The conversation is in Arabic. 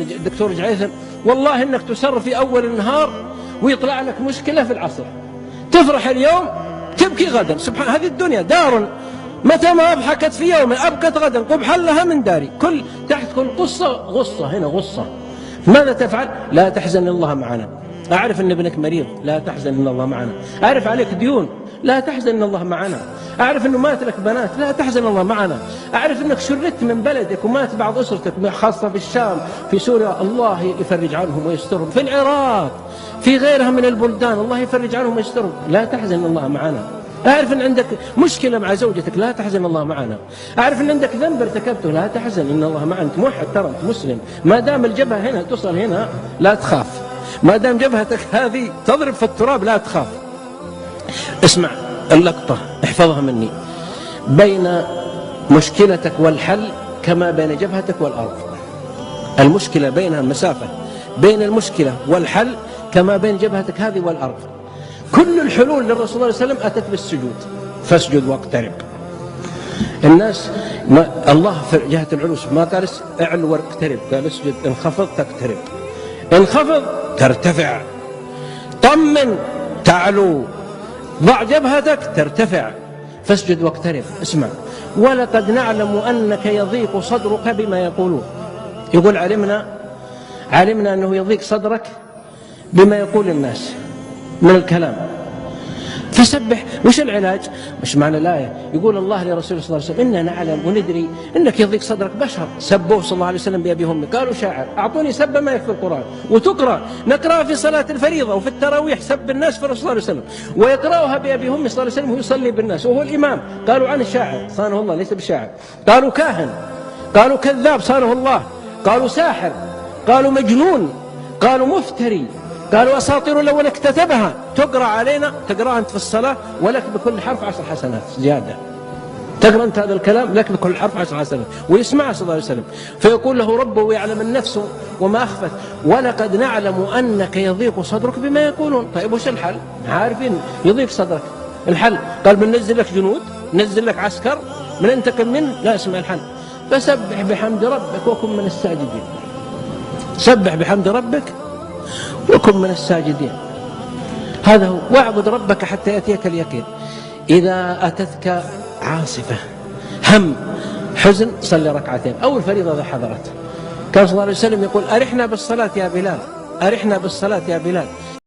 الدكتور جعيثم والله انك تسر في اول النهار ويطلع لك مشكلة في العصر، تفرح اليوم تبكي غدا. سبحان هذه الدنيا دار متى ما أضحكت في يوم أبكت غدا قبحا لها من داري. تحت كل قصة غصة، هنا غصة. ماذا تفعل؟ لا تحزن إن الله معنا. أعرف أن ابنك مريض، لا تحزن إن الله معنا. أعرف عليك ديون، لا تحزن إن الله معنا. أعرف أنه مات لك بنات، لا تحزن إن الله معنا. أعرف أنك شردت من بلدك ومات بعض أسرتك خاصة في الشام في سوريا، الله يفرج عنهم ويسترهم. في العراق في غيرها من البلدان الله يفرج عنهم ويسترهم، لا تحزن إن الله معنا. أعرف أن عندك مشكلة مع زوجتك، لا تحزن إن الله معنا. أعرف أن عندك ذنب ارتكبته، لا تحزن إن الله معنا. أنت موحد ترى، أنت مسلم. ما دام الجبهة هنا تصل هنا لا تخاف، ما دام جبهتك هذه تضرب في التراب لا تخاف. اسمع اللقطة احفظها مني، بين مشكلتك والحل كما بين جبهتك والأرض. المشكلة بينها مسافة، بين المشكلة والحل كما بين جبهتك هذه والأرض. كل الحلول للرسول صلى الله عليه وسلم أتت بالسجود، فاسجد واقترب. الناس الله في جهة العلو ما قال اعلو واقترب، قال اسجد. انخفض تقترب، انخفض ترتفع، طمن تعلو، ضع جبهتك ترتفع، فاسجد واقترب. اسمع، ولقد نعلم أنك يضيق صدرك بما يقولون. يقول علمنا أنه يضيق صدرك بما يقول الناس من الكلام، فسبح. وش العلاج؟ مش معنى الآية يقول الله لرسوله صلى الله عليه وسلم إننا نعلم وندري إنك يضيق صدرك. بشر سبوه صلى الله عليه وسلم بأبي هم، قالوا شاعر. أعطوني سب ما يكفي القرآن، وتقرأ نقرأ في صلاة الفريضة وفي التراويح سب الناس في الرسول صلى الله عليه وسلم، ويقرأها بأبي هم صلى الله عليه وسلم وهو يصلي بالناس وهو الإمام. قالوا عنه شاعر صانه الله ليس بشاعر، قالوا كاهن، قالوا كذاب صانه الله، قالوا ساحر، قالوا مجنون، قالوا مفتري، قالوا أساطير الأولين اكتتبها. تقرأ علينا، تقرأ أنت في الصلاة ولك بكل حرف 10 حسنات زيادة. تقرأ أنت هذا الكلام لك بكل حرف 10 حسنات. ويسمعها صلى الله عليه وسلم، فيقول له ربه ويعلم النفس وما أخفت ولقد نعلم أنك يضيق صدرك بما يقولون. طيب وش الحل؟ عارفين يضيق صدرك، الحل قال بننزل لك جنود، ننزل لك عسكر، من انتقم منه. لا، اسمع الحل، فسبح بحمد ربك وكن من الساجدين. سبح بحمد ربك وكن من الساجدين، هذا هو. واعبد ربك حتى يأتيك اليقين. إذا أتتك عاصفة هم حزن صلي ركعتين أو الفريضة إذا حضرت. كان صلى الله عليه وسلم يقول أرحنا بالصلاة يا بلال، أرحنا بالصلاة يا بلال.